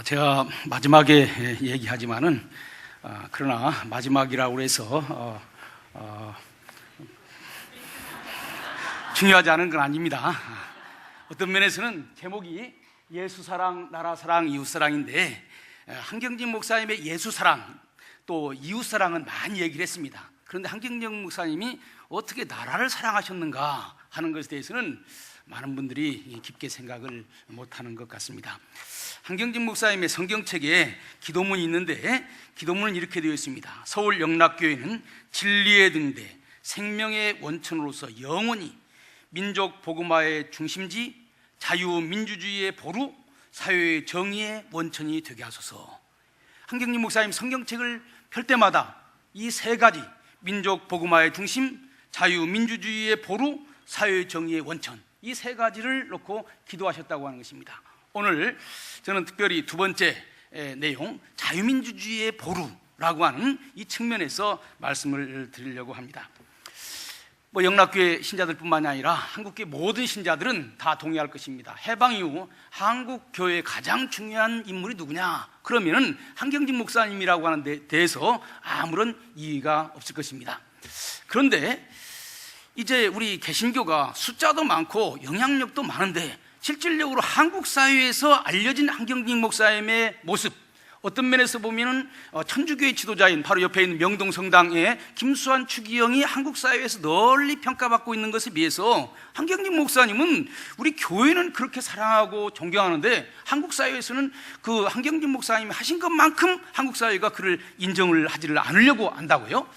제가 마지막에 얘기하지만은 그러나 마지막이라고 해서 중요하지 않은 건 아닙니다. 어떤 면에서는 제목이 예수사랑, 나라사랑, 이웃사랑인데 한경직 목사님의 예수사랑 또 이웃사랑은 많이 얘기를 했습니다. 그런데 한경직 목사님이 어떻게 나라를 사랑하셨는가 하는 것에 대해서는 많은 분들이 깊게 생각을 못하는 것 같습니다. 한경직 목사님의 성경책에 기도문이 있는데 기도문은 이렇게 되어 있습니다. 서울 영락교회는 진리의 등대, 생명의 원천으로서 영원히 민족 복음화의 중심지, 자유민주주의의 보루, 사회의 정의의 원천이 되게 하소서. 한경직 목사님 성경책을 펼 때마다 이 세 가지, 민족 복음화의 중심, 자유민주주의의 보루, 사회의 정의의 원천, 이 세 가지를 놓고 기도하셨다고 하는 것입니다. 오늘 저는 특별히 두 번째 내용, 자유민주주의의 보루라고 하는 이 측면에서 말씀을 드리려고 합니다. 영락교회 신자들뿐만이 아니라 한국교회 모든 신자들은 다 동의할 것입니다. 해방 이후 한국교회의 가장 중요한 인물이 누구냐? 그러면은 한경직 목사님이라고 하는 데 대해서 아무런 이의가 없을 것입니다. 그런데 이제 우리 개신교가 숫자도 많고 영향력도 많은데 실질적으로 한국 사회에서 알려진 한경직 목사님의 모습, 어떤 면에서 보면은 천주교의 지도자인 바로 옆에 있는 명동성당의 김수환 추기경이 한국 사회에서 널리 평가받고 있는 것에 비해서 한경직 목사님은 우리 교회는 그렇게 사랑하고 존경하는데 한국 사회에서는 그 한경직 목사님이 하신 것만큼 한국 사회가 그를 인정을 하지를 않으려고 한다고요?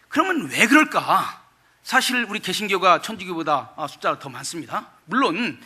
그러면 왜 그럴까? 사실 우리 개신교가 천주교보다 숫자가 더 많습니다. 물론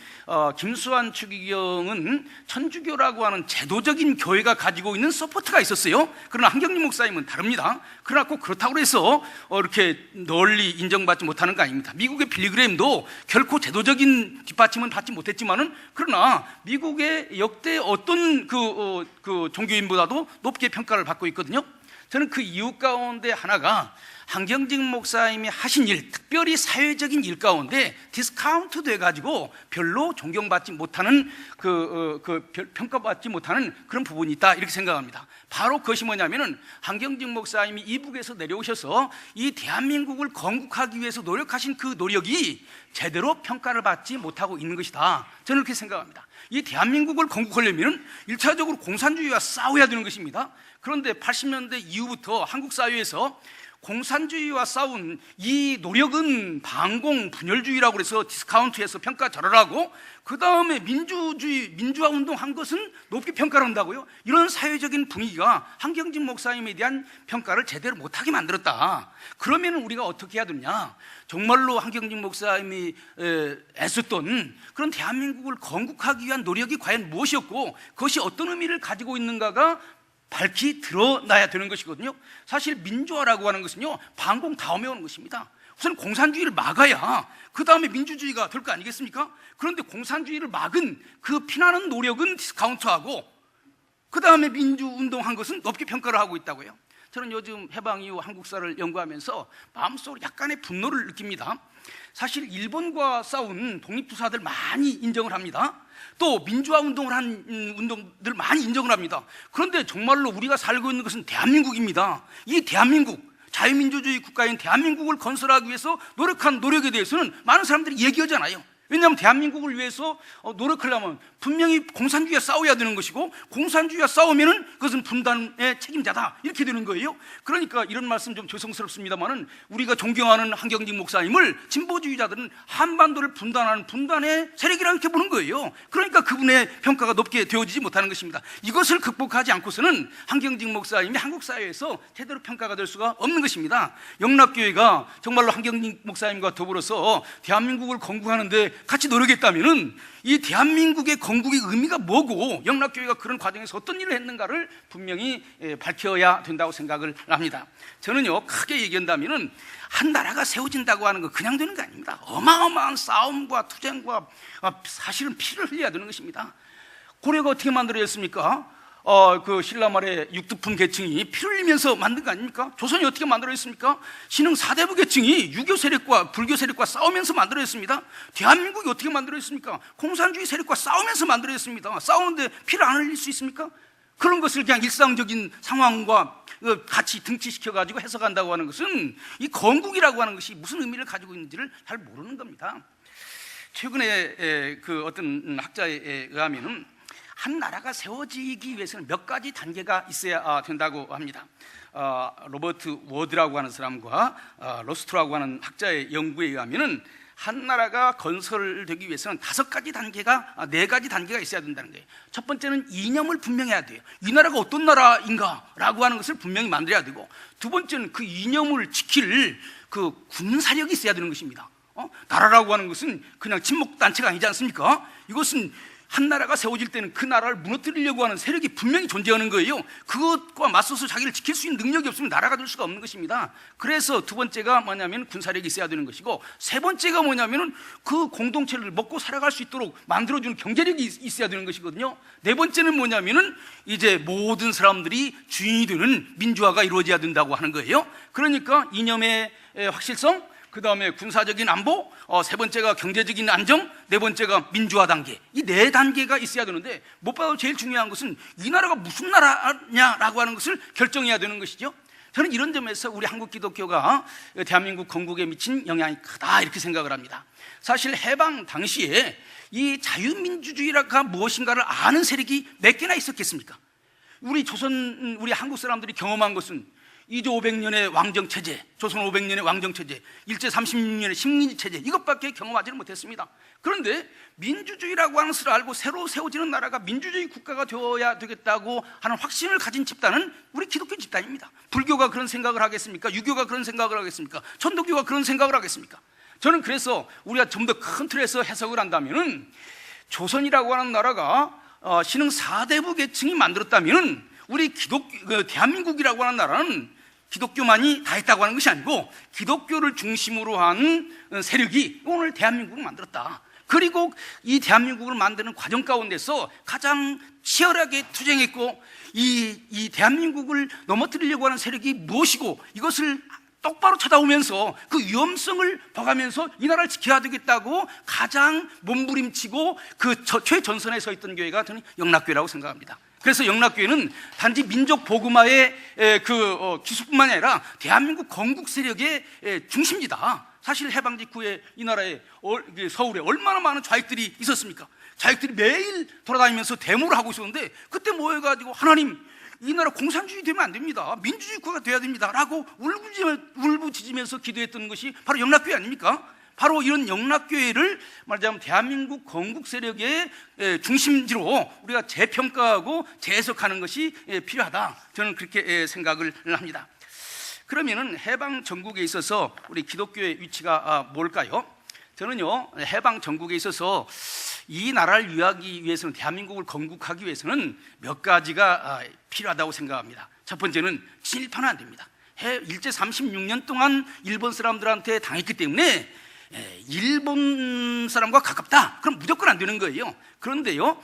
김수환 추기경은 천주교라고 하는 제도적인 교회가 가지고 있는 서포트가 있었어요. 그러나 한경직 목사님은 다릅니다. 그러나 꼭 그렇다고 해서 이렇게 널리 인정받지 못하는 거 아닙니다. 미국의 빌리그램도 결코 제도적인 뒷받침은 받지 못했지만은 그러나 미국의 역대 어떤 그 종교인보다도 높게 평가를 받고 있거든요. 저는 그 이유 가운데 하나가 한경직 목사님이 하신 일, 특별히 사회적인 일 가운데 디스카운트 돼가지고 별로 존경받지 못하는 평가받지 못하는 그런 부분이 있다, 이렇게 생각합니다. 바로 그것이 뭐냐면은 한경직 목사님이 이북에서 내려오셔서 이 대한민국을 건국하기 위해서 노력하신 그 노력이 제대로 평가를 받지 못하고 있는 것이다, 저는 그렇게 생각합니다. 이 대한민국을 건국하려면 1차적으로 공산주의와 싸워야 되는 것입니다. 그런데 80년대 이후부터 한국 사회에서 공산주의와 싸운 이 노력은 반공 분열주의라고 해서 디스카운트해서 평가절하를 하고 그 다음에 민주화 운동한 것은 높게 평가를 한다고요? 이런 사회적인 분위기가 한경직 목사님에 대한 평가를 제대로 못하게 만들었다. 그러면 우리가 어떻게 해야 되냐? 정말로 한경직 목사님이 애썼던 그런 대한민국을 건국하기 위한 노력이 과연 무엇이었고 그것이 어떤 의미를 가지고 있는가가 밝히 드러나야 되는 것이거든요. 사실 민주화라고 하는 것은요, 반공 다음에 오는 것입니다. 우선 공산주의를 막아야 그 다음에 민주주의가 될 거 아니겠습니까? 그런데 공산주의를 막은 그 피나는 노력은 디스카운트하고 그 다음에 민주운동한 것은 높게 평가를 하고 있다고요. 저는 요즘 해방 이후 한국사를 연구하면서 마음속으로 약간의 분노를 느낍니다. 사실 일본과 싸운 독립투사들 많이 인정을 합니다. 또 민주화 운동을 한 운동들 많이 인정을 합니다. 그런데 정말로 우리가 살고 있는 것은 대한민국입니다. 이 대한민국, 자유민주주의 국가인 대한민국을 건설하기 위해서 노력한 노력에 대해서는 많은 사람들이 얘기하잖아요. 왜냐하면 대한민국을 위해서 노력하려면 분명히 공산주의와 싸워야 되는 것이고 공산주의와 싸우면은 그것은 분단의 책임자다, 이렇게 되는 거예요. 그러니까 이런 말씀 좀 죄송스럽습니다만은 우리가 존경하는 한경직 목사님을 진보주의자들은 한반도를 분단하는 분단의 세력이라고 이렇게 보는 거예요. 그러니까 그분의 평가가 높게 되어지지 못하는 것입니다. 이것을 극복하지 않고서는 한경직 목사님이 한국 사회에서 제대로 평가가 될 수가 없는 것입니다. 영락교회가 정말로 한경직 목사님과 더불어서 대한민국을 건국하는데 같이 노력했다면은 이 대한민국의 건국의 의미가 뭐고 영락교회가 그런 과정에서 어떤 일을 했는가를 분명히 밝혀야 된다고 생각을 합니다. 저는요, 크게 얘기한다면은 한 나라가 세워진다고 하는 거 그냥 되는 게 아닙니다. 어마어마한 싸움과 투쟁과 사실은 피를 흘려야 되는 것입니다. 고려가 어떻게 만들어졌습니까? 그 신라 말의 육두품 계층이 피를 흘리면서 만든 거 아닙니까? 조선이 어떻게 만들어졌습니까? 신흥 4대부 계층이 유교 세력과 불교 세력과 싸우면서 만들어졌습니다. 대한민국이 어떻게 만들어졌습니까? 공산주의 세력과 싸우면서 만들어졌습니다. 싸우는데 피를 안 흘릴 수 있습니까? 그런 것을 그냥 일상적인 상황과 같이 등치시켜가지고 해석한다고 하는 것은 이 건국이라고 하는 것이 무슨 의미를 가지고 있는지를 잘 모르는 겁니다. 최근에 그 어떤 학자에 의하면은 한 나라가 세워지기 위해서는 몇 가지 단계가 있어야 된다고 합니다. 로버트 워드라고 하는 사람과 로스트라고 하는 학자의 연구에 의하면은 한 나라가 건설되기 위해서는 5가지 단계가 4가지 단계가 있어야 된다는 거예요. 첫 번째는 이념을 분명해야 돼요. 이 나라가 어떤 나라인가라고 하는 것을 분명히 만들어야 되고, 두 번째는 그 이념을 지킬 그 군사력이 있어야 되는 것입니다. 나라라고 하는 것은 그냥 친목 단체가 아니지 않습니까? 이것은 한 나라가 세워질 때는 그 나라를 무너뜨리려고 하는 세력이 분명히 존재하는 거예요. 그것과 맞서서 자기를 지킬 수 있는 능력이 없으면 나라가 될 수가 없는 것입니다. 그래서 두 번째가 뭐냐면 군사력이 있어야 되는 것이고, 세 번째가 뭐냐면은 그 공동체를 먹고 살아갈 수 있도록 만들어주는 경제력이 있어야 되는 것이거든요. 네 번째는 뭐냐면은 이제 모든 사람들이 주인이 되는 민주화가 이루어져야 된다고 하는 거예요. 그러니까 이념의 확실성, 그 다음에 군사적인 안보, 세 번째가 경제적인 안정, 네 번째가 민주화 단계. 이 4단계가 있어야 되는데, 무엇보다도 제일 중요한 것은 이 나라가 무슨 나라냐라고 하는 것을 결정해야 되는 것이죠. 저는 이런 점에서 우리 한국 기독교가 대한민국 건국에 미친 영향이 크다 이렇게 생각을 합니다. 사실 해방 당시에 이 자유민주주의가 무엇인가를 아는 세력이 몇 개나 있었겠습니까? 우리 한국 사람들이 경험한 것은 이조 500년의 왕정체제, 조선 500년의 왕정체제, 일제 36년의 식민지체제, 이것밖에 경험하지는 못했습니다. 그런데 민주주의라고 하는 것을 알고 새로 세워지는 나라가 민주주의 국가가 되어야 되겠다고 하는 확신을 가진 집단은 우리 기독교 집단입니다. 불교가 그런 생각을 하겠습니까? 유교가 그런 생각을 하겠습니까? 천도교가 그런 생각을 하겠습니까? 저는 그래서 우리가 좀 더 큰 틀에서 해석을 한다면은, 조선이라고 하는 나라가 신흥 4대부 계층이 만들었다면은 우리 대한민국이라고 하는 나라는 기독교만이 다 했다고 하는 것이 아니고, 기독교를 중심으로 한 세력이 오늘 대한민국을 만들었다. 그리고 이 대한민국을 만드는 과정 가운데서 가장 치열하게 투쟁했고, 이 대한민국을 넘어뜨리려고 하는 세력이 무엇이고, 이것을 똑바로 쳐다보면서 그 위험성을 봐가면서 이 나라를 지켜야 되겠다고 가장 몸부림치고 그 최전선에 서 있던 교회가 저는 영락교회라고 생각합니다. 그래서 영락교회는 단지 민족 복음화의 기수뿐만이 아니라 대한민국 건국 세력의 중심지다. 사실 해방 직후에 이 나라에 서울에 얼마나 많은 좌익들이 있었습니까? 좌익들이 매일 돌아다니면서 데모를 하고 있었는데, 그때 모여가지고 하나님, 이 나라 공산주의 되면 안 됩니다. 민주주의 국가가 돼야 됩니다 라고 울부짖으면서 기도했던 것이 바로 영락교회 아닙니까? 바로 이런 영락교회를 말하자면 대한민국 건국 세력의 중심지로 우리가 재평가하고 재해석하는 것이 필요하다. 저는 그렇게 생각을 합니다. 그러면은 해방 전국에 있어서 우리 기독교의 위치가 뭘까요? 저는요, 해방 전국에 있어서 이 나라를 위하기 위해서는, 대한민국을 건국하기 위해서는 몇 가지가 필요하다고 생각합니다. 첫 번째는 친일파는 안 됩니다. 일제 36년 동안 일본 사람들한테 당했기 때문에 일본 사람과 가깝다, 그럼 무조건 안 되는 거예요. 그런데요,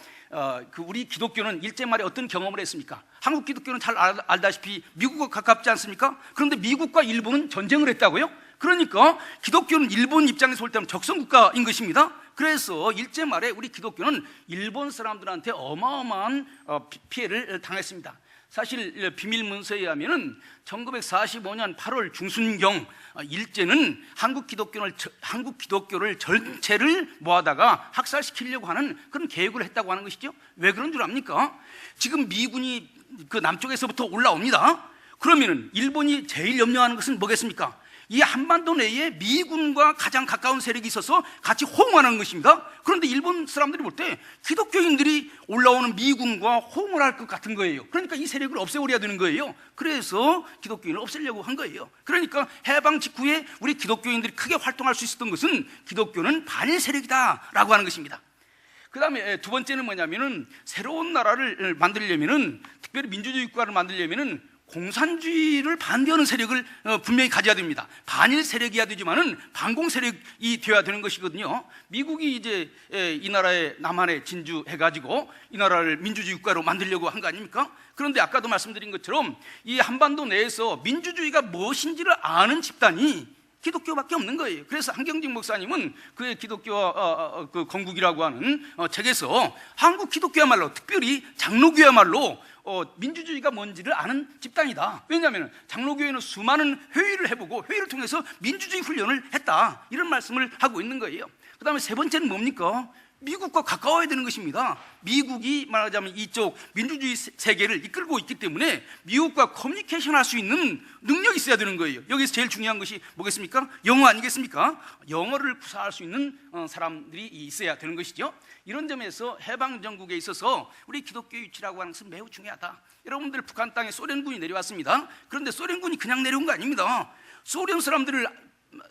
우리 기독교는 일제 말에 어떤 경험을 했습니까? 한국 기독교는 잘 알다시피 미국과 가깝지 않습니까? 그런데 미국과 일본은 전쟁을 했다고요? 그러니까 기독교는 일본 입장에서 볼 때는 적성국가인 것입니다. 그래서 일제 말에 우리 기독교는 일본 사람들한테 어마어마한 피해를 당했습니다. 사실 비밀 문서에 의하면은 1945년 8월 중순경 일제는 한국 기독교를 전체를 모아다가 학살시키려고 하는 그런 계획을 했다고 하는 것이죠. 왜 그런 줄 압니까? 지금 미군이 그 남쪽에서부터 올라옵니다. 그러면은 일본이 제일 염려하는 것은 뭐겠습니까? 이 한반도 내에 미군과 가장 가까운 세력이 있어서 같이 호응하는 것입니다. 그런데 일본 사람들이 볼 때 기독교인들이 올라오는 미군과 호응을 할 것 같은 거예요. 그러니까 이 세력을 없애버려야 되는 거예요. 그래서 기독교인을 없애려고 한 거예요. 그러니까 해방 직후에 우리 기독교인들이 크게 활동할 수 있었던 것은 기독교는 반일 세력이다라고 하는 것입니다. 그 다음에 두 번째는 뭐냐면은 새로운 나라를 만들려면은, 특별히 민주주의 국가를 만들려면은 공산주의를 반대하는 세력을 분명히 가져야 됩니다. 반일 세력이어야 되지만은 반공 세력이 되어야 되는 것이거든요. 미국이 이제 이 나라의 남한에 진주해가지고 이 나라를 민주주의 국가로 만들려고 한 거 아닙니까? 그런데 아까도 말씀드린 것처럼 이 한반도 내에서 민주주의가 무엇인지를 아는 집단이 기독교밖에 없는 거예요. 그래서 한경직 목사님은 그의 기독교와 그 건국이라고 하는 책에서 한국 기독교야말로, 특별히 장로교야말로 민주주의가 뭔지를 아는 집단이다. 왜냐하면 장로교회는 수많은 회의를 해보고 회의를 통해서 민주주의 훈련을 했다, 이런 말씀을 하고 있는 거예요. 그 다음에 세 번째는 뭡니까? 미국과 가까워야 되는 것입니다. 미국이 말하자면 이쪽 민주주의 세계를 이끌고 있기 때문에 미국과 커뮤니케이션 할 수 있는 능력이 있어야 되는 거예요. 여기서 제일 중요한 것이 뭐겠습니까? 영어 아니겠습니까? 영어를 구사할 수 있는 사람들이 있어야 되는 것이죠. 이런 점에서 해방정국에 있어서 우리 기독교 유치라고 하는 것은 매우 중요하다. 여러분들, 북한 땅에 소련군이 내려왔습니다. 그런데 소련군이 그냥 내려온 거 아닙니다. 소련 사람들을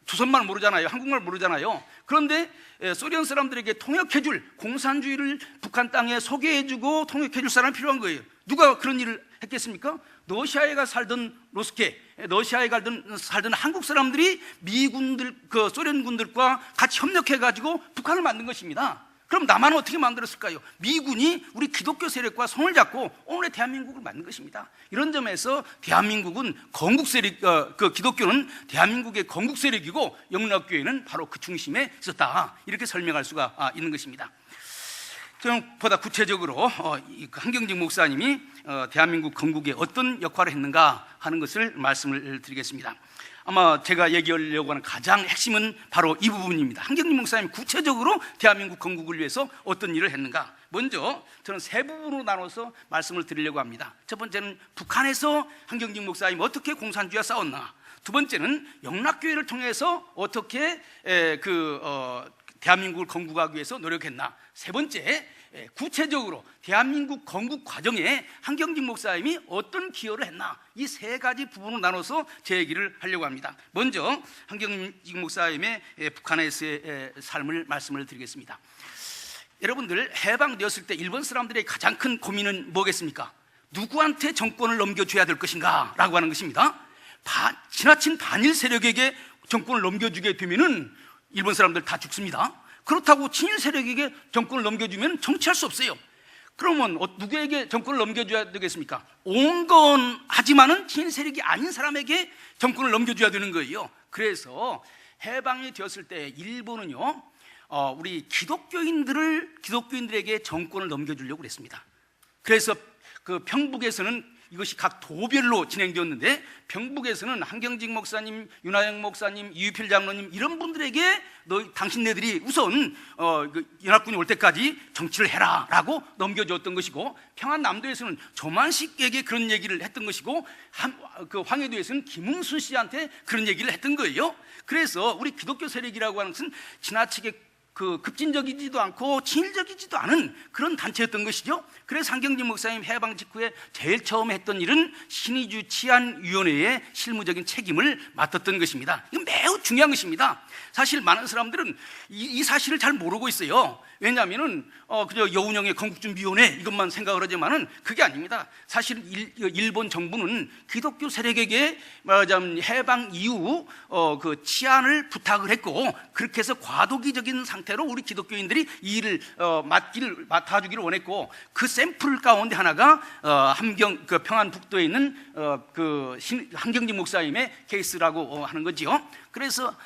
조선말 모르잖아요. 한국말 모르잖아요. 그런데 소련 사람들에게 통역해줄, 공산주의를 북한 땅에 소개해주고 통역해줄 사람이 필요한 거예요. 누가 그런 일을 했겠습니까? 러시아에 살던 로스케, 러시아에 살던 한국 사람들이 미군들, 그 소련군들과 같이 협력해가지고 북한을 만든 것입니다. 그럼 남한은 어떻게 만들었을까요? 미군이 우리 기독교 세력과 손을 잡고 오늘의 대한민국을 만든 것입니다. 이런 점에서 대한민국은 건국 세력, 그 기독교는 대한민국의 건국 세력이고 영락교회는 바로 그 중심에 있었다, 이렇게 설명할 수가 있는 것입니다. 좀 보다 구체적으로 한경직 목사님이 대한민국 건국에 어떤 역할을 했는가 하는 것을 말씀을 드리겠습니다. 아마 제가 얘기하려고 하는 가장 핵심은 바로 이 부분입니다. 한경직 목사님 구체적으로 대한민국 건국을 위해서 어떤 일을 했는가. 먼저 저는 세 부분으로 나눠서 말씀을 드리려고 합니다. 첫 번째는 북한에서 한경직 목사님이 어떻게 공산주의와 싸웠나. 두 번째는 영락교회를 통해서 어떻게 대한민국을 건국하기 위해서 노력했나. 세 번째, 구체적으로 대한민국 건국 과정에 한경직 목사님이 어떤 기여를 했나. 이 세 가지 부분으로 나눠서 제 얘기를 하려고 합니다. 먼저 한경직 목사님의 북한에서의 삶을 말씀을 드리겠습니다. 여러분들, 해방되었을 때 일본 사람들의 가장 큰 고민은 뭐겠습니까? 누구한테 정권을 넘겨줘야 될 것인가 라고 하는 것입니다. 지나친 반일 세력에게 정권을 넘겨주게 되면은 일본 사람들 다 죽습니다. 그렇다고 친일 세력에게 정권을 넘겨주면 정치할 수 없어요. 그러면 누구에게 정권을 넘겨줘야 되겠습니까? 온건하지만은 친일 세력이 아닌 사람에게 정권을 넘겨줘야 되는 거예요. 그래서 해방이 되었을 때 일본은요, 우리 기독교인들에게 정권을 넘겨주려고 그랬습니다. 그래서 그 평북에서는 이것이 각 도별로 진행되었는데, 병북에서는 한경직 목사님, 윤하영 목사님, 이유필 장로님, 이런 분들에게 당신네들이 우선 연합군이 올 때까지 정치를 해라 라고 넘겨줬던 것이고, 평안남도에서는 조만식에게 그런 얘기를 했던 것이고, 황해도에서는 김웅순 씨한테 그런 얘기를 했던 거예요. 그래서 우리 기독교 세력이라고 하는 것은 지나치게 급진적이지도 않고 친일적이지도 않은 그런 단체였던 것이죠. 그래서 한경직 목사님 해방 직후에 제일 처음 했던 일은 신의주 치안위원회의 실무적인 책임을 맡았던 것입니다. 이건 매우 중요한 것입니다. 사실 많은 사람들은 이 사실을 잘 모르고 있어요. 왜냐하면은 그저 여운형의 건국준비위원회 이것만 생각을 하지만은 그게 아닙니다. 사실 일본 정부는 기독교 세력에게 말하자면 해방 이후 그 치안을 부탁을 했고, 그렇게 해서 과도기적인 상태로 우리 기독교인들이 이 일을 맡아주기를 원했고, 그 샘플 가운데 하나가 그 평안북도에 있는 한경직 목사님의 케이스라고 하는 거지요. 그래서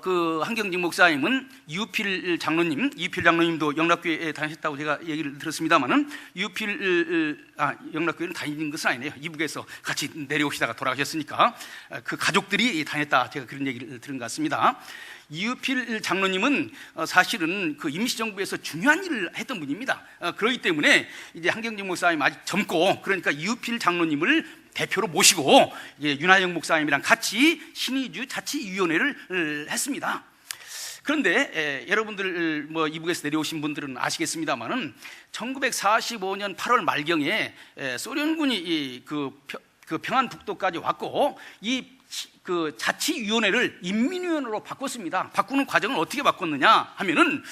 그 한경직 목사님은 이유필 장로님도 영락교회에 다니셨다고 제가 얘기를 들었습니다만은, 영락교회는 다니는 것은 아니네요. 이북에서 같이 내려오시다가 돌아가셨으니까 그 가족들이 다녔다, 제가 그런 얘기를 들은 것 같습니다. 이유필 장로님은 사실은 그 임시정부에서 중요한 일을 했던 분입니다. 그렇기 때문에 이제 한경직 목사님 아직 젊고, 그러니까 이유필 장로님을 대표로 모시고 윤하영 목사님이랑 같이 신의주 자치위원회를 했습니다. 그런데 여러분들 이북에서 내려오신 분들은 아시겠습니다만은 1945년 8월 말경에 소련군이 그 평안북도까지 왔고, 그 자치위원회를 인민위원회로 바꿨습니다. 바꾸는 과정을 어떻게 바꿨느냐 하면은,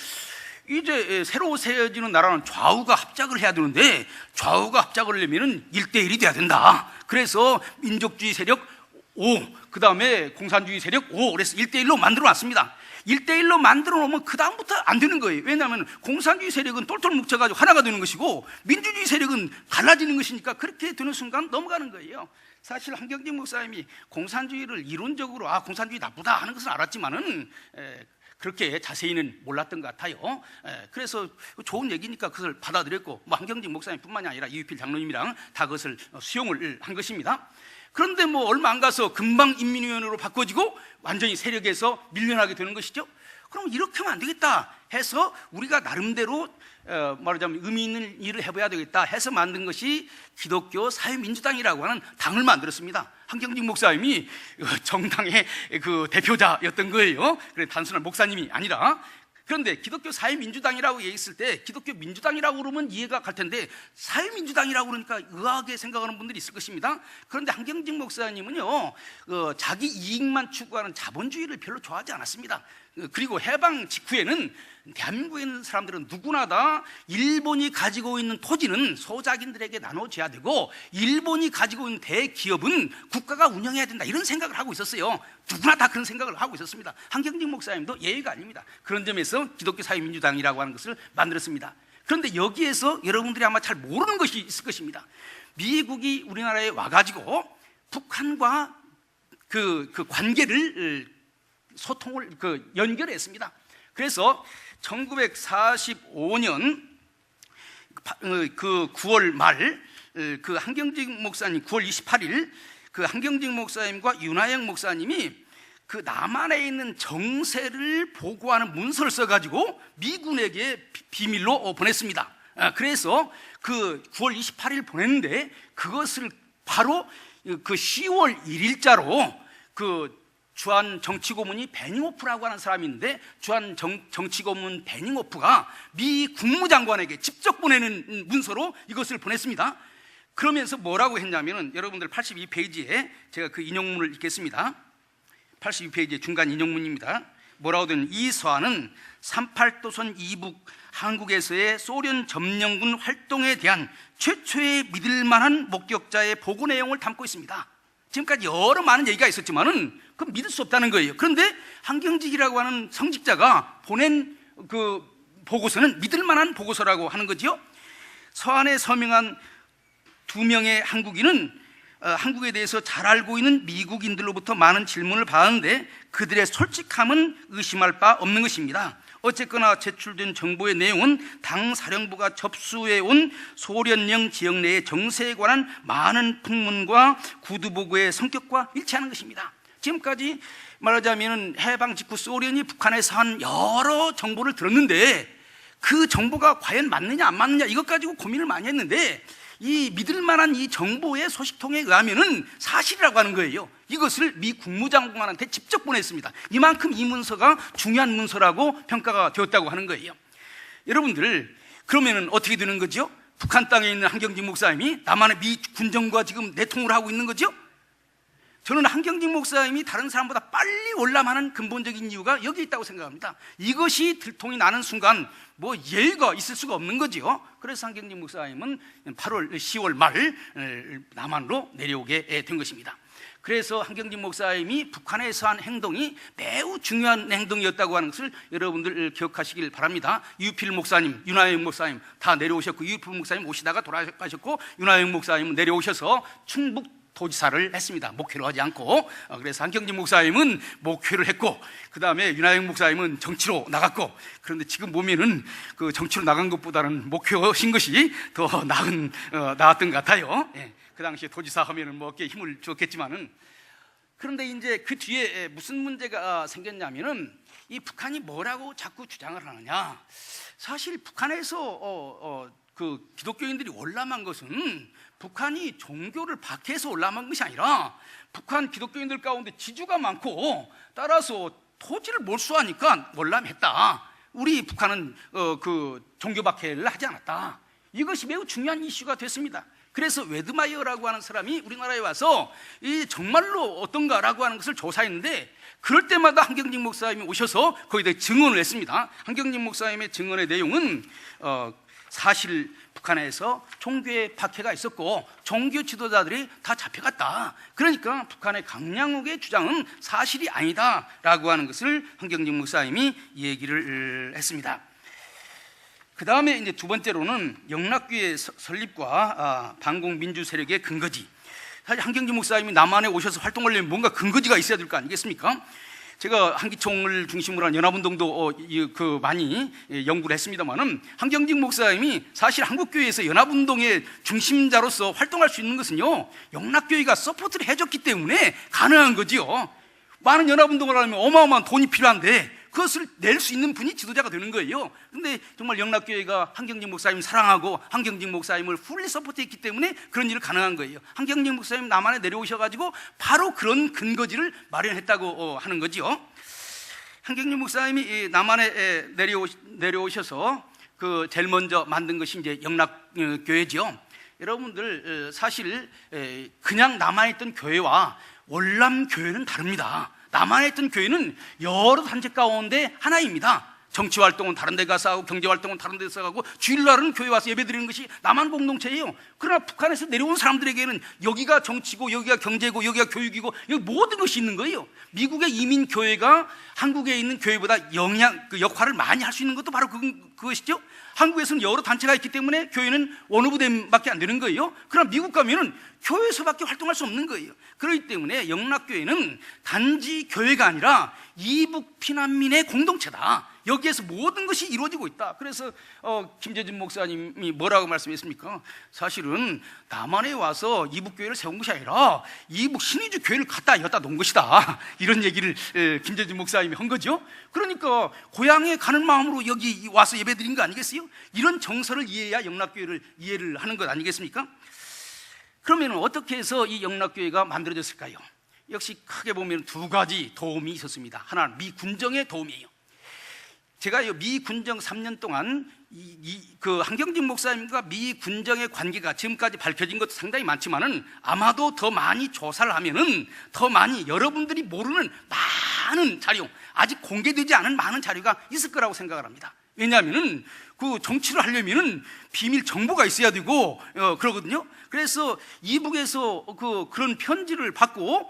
이제 새로 세워지는 나라는 좌우가 합작을 해야 되는데, 좌우가 합작을 하려면은 1대1이 돼야 된다. 그래서 민족주의 세력 O, 그 다음에 공산주의 세력 O, 그래서 1대1로 만들어 놨습니다. 1대1로 만들어 놓으면 그 다음부터 안 되는 거예요. 왜냐하면 공산주의 세력은 똘똘 뭉쳐가지고 하나가 되는 것이고, 민주주의 세력은 갈라지는 것이니까 그렇게 되는 순간 넘어가는 거예요. 사실 한경직 목사님이 공산주의를 이론적으로 공산주의 나쁘다 하는 것은 알았지만은 그렇게 자세히는 몰랐던 것 같아요. 그래서 좋은 얘기니까 그것을 받아들였고, 한경직 목사님뿐만이 아니라 이유필 장로님이랑 다 그것을 수용을 한 것입니다. 그런데 얼마 안 가서 금방 인민위원회로 바꿔지고 완전히 세력에서 밀려나게 되는 것이죠. 그럼 이렇게 하면 안 되겠다 해서 우리가 나름대로 말하자면 의미 있는 일을 해봐야 되겠다 해서 만든 것이 기독교 사회민주당이라고 하는 당을 만들었습니다. 한경직 목사님이 정당의 그 대표자였던 거예요. 그래, 단순한 목사님이 아니라. 그런데 기독교 사회민주당이라고 얘기했을 때 기독교 민주당이라고 그러면 이해가 갈 텐데 사회민주당이라고 그러니까 의아하게 생각하는 분들이 있을 것입니다. 그런데 한경직 목사님은요, 자기 이익만 추구하는 자본주의를 별로 좋아하지 않았습니다. 그리고 해방 직후에는 대한민국에 있는 사람들은 누구나 다 일본이 가지고 있는 토지는 소작인들에게 나눠줘야 되고, 일본이 가지고 있는 대기업은 국가가 운영해야 된다, 이런 생각을 하고 있었어요. 누구나 다 그런 생각을 하고 있었습니다. 한경직 목사님도 예외가 아닙니다. 그런 점에서 기독교 사회민주당이라고 하는 것을 만들었습니다. 그런데 여기에서 여러분들이 아마 잘 모르는 것이 있을 것입니다. 미국이 우리나라에 와가지고 북한과 그 관계를 소통을 연결했습니다. 그래서 1945년 그 9월 말 그 한경직 목사님 9월 28일 그 한경직 목사님과 윤하영 목사님이 그 남한에 있는 정세를 보고하는 문서를 써가지고 미군에게 비밀로 보냈습니다. 그래서 그 9월 28일 보냈는데 그것을 바로 그 10월 1일자로 그 주한 정치고문이 베닝호프라고 하는 사람이 있는데, 주한 정치고문 베닝호프가 미 국무장관에게 직접 보내는 문서로 이것을 보냈습니다. 그러면서 뭐라고 했냐면은, 여러분들 82페이지에 제가 그 인용문을 읽겠습니다. 82페이지의 중간 인용문입니다. 뭐라고 되는, 이 서한은 38도선 이북 한국에서의 소련 점령군 활동에 대한 최초의 믿을만한 목격자의 보고 내용을 담고 있습니다. 지금까지 여러 많은 얘기가 있었지만은 그건 믿을 수 없다는 거예요. 그런데 한경직이라고 하는 성직자가 보낸 그 보고서는 믿을 만한 보고서라고 하는 거죠. 서한에 서명한 2명의 한국인은 한국에 대해서 잘 알고 있는 미국인들로부터 많은 질문을 받았는데 그들의 솔직함은 의심할 바 없는 것입니다. 어쨌거나 제출된 정보의 내용은 당 사령부가 접수해온 소련령 지역 내의 정세에 관한 많은 풍문과 구두보고의 성격과 일치하는 것입니다. 지금까지 말하자면 해방 직후 소련이 북한에서 한 여러 정보를 들었는데 그 정보가 과연 맞느냐 안 맞느냐 이것 가지고 고민을 많이 했는데, 이 믿을 만한 이 정보의 소식통에 의하면은 사실이라고 하는 거예요. 이것을 미 국무장관한테 직접 보냈습니다. 이만큼 이 문서가 중요한 문서라고 평가가 되었다고 하는 거예요. 여러분들, 그러면은 어떻게 되는 거죠? 북한 땅에 있는 한경직 목사님이 남한의 미 군정과 지금 내통을 하고 있는 거죠? 저는 한경직 목사님이 다른 사람보다 빨리 월남하는 근본적인 이유가 여기 있다고 생각합니다. 이것이 들통이 나는 순간 예의가 있을 수가 없는 거죠. 그래서 한경직 목사님은 10월 말 남한으로 내려오게 된 것입니다. 그래서 한경직 목사님이 북한에서 한 행동이 매우 중요한 행동이었다고 하는 것을 여러분들 기억하시길 바랍니다. 유필 목사님, 윤하영 목사님 다 내려오셨고, 유필 목사님 오시다가 돌아가셨고, 윤하영 목사님은 내려오셔서 충북 도지사를 했습니다. 목회를 하지 않고. 그래서 한경직 목사님은 목회를 했고, 그 다음에 윤하영 목사님은 정치로 나갔고. 그런데 지금 보면은 그 정치로 나간 것보다는 목회하신 것이 더 나았던 것 같아요. 그 당시에 도지사 하면은 꽤 힘을 주었겠지만은. 그런데 이제 그 뒤에 무슨 문제가 생겼냐면은, 이 북한이 뭐라고 자꾸 주장을 하느냐. 사실 북한에서 그 기독교인들이 월남한 것은 북한이 종교를 박해해서 월남한 것이 아니라 북한 기독교인들 가운데 지주가 많고 따라서 토지를 몰수하니까 월남했다. 우리 북한은 그 종교 박해를 하지 않았다. 이것이 매우 중요한 이슈가 됐습니다. 그래서 웨드마이어라고 하는 사람이 우리나라에 와서 이 정말로 어떤가라고 하는 것을 조사했는데, 그럴 때마다 한경직 목사님이 오셔서 거기에 대해 증언을 했습니다. 한경직 목사님의 증언의 내용은 사실 북한에서 종교의 박해가 있었고 종교 지도자들이 다 잡혀갔다. 그러니까 북한의 강양욱의 주장은 사실이 아니다라고 하는 것을 한경직 목사님이 얘기를 했습니다. 그 다음에 이제 두 번째로는 영락교회 설립과 반공민주 세력의 근거지. 사실 한경직 목사님이 남한에 오셔서 활동하려면 뭔가 근거지가 있어야 될 거 아니겠습니까? 제가 한기총을 중심으로 한 연합운동도 많이 연구를 했습니다만은 한경직 목사님이 사실 한국교회에서 연합운동의 중심자로서 활동할 수 있는 것은요, 영락교회가 서포트를 해줬기 때문에 가능한 거지요. 많은 연합운동을 하려면 어마어마한 돈이 필요한데 그것을 낼 수 있는 분이 지도자가 되는 거예요. 근데 정말 영락교회가 한경직 목사님 사랑하고 한경직 목사님을 풀리 서포트했기 때문에 그런 일이 가능한 거예요. 한경직 목사님 남한에 내려오셔가지고 바로 그런 근거지를 마련했다고 하는 거지요. 한경직 목사님이 남한에 내려오셔서 그 제일 먼저 만든 것이 이제 영락교회죠. 여러분들 사실 그냥 남한에 있던 교회와 월남교회는 다릅니다. 남한에 있던 교회는 여러 단체 가운데 하나입니다. 정치활동은 다른 데 가서 하고 경제활동은 다른 데서 하고 주일날은 교회 와서 예배드리는 것이 남한 공동체예요. 그러나 북한에서 내려온 사람들에게는 여기가 정치고 여기가 경제고 여기가 교육이고 여기 모든 것이 있는 거예요. 미국의 이민교회가 한국에 있는 교회보다 역할을 많이 할 수 있는 것도 바로 그것이죠. 한국에서는 여러 단체가 있기 때문에 교회는 원오 부대밖에 안 되는 거예요. 그러나 미국 가면은 교회에서밖에 활동할 수 없는 거예요. 그렇기 때문에 영락교회는 단지 교회가 아니라 이북 피난민의 공동체다. 여기에서 모든 것이 이루어지고 있다. 그래서 김재진 목사님이 뭐라고 말씀했습니까? 사실은 남한에 와서 이북교회를 세운 것이 아니라 이북 신의주 교회를 갖다 여기다 놓은 것이다. 이런 얘기를 김재진 목사님이 한 거죠. 그러니까 고향에 가는 마음으로 여기 와서 예배드린 거 아니겠어요? 이런 정서를 이해해야 영락교회를 이해를 하는 것 아니겠습니까? 그러면 어떻게 해서 이 영락교회가 만들어졌을까요? 역시 크게 보면 두 가지 도움이 있었습니다. 하나는 미 군정의 도움이에요. 제가 미 군정 3년 동안 그 한경직 목사님과 미 군정의 관계가 지금까지 밝혀진 것도 상당히 많지만은 아마도 더 많이 조사를 하면은 더 많이 여러분들이 모르는 많은 자료, 아직 공개되지 않은 많은 자료가 있을 거라고 생각을 합니다. 왜냐하면은 그 정치를 하려면은 비밀 정보가 있어야 되고 그러거든요. 그래서 이북에서 그런 편지를 받고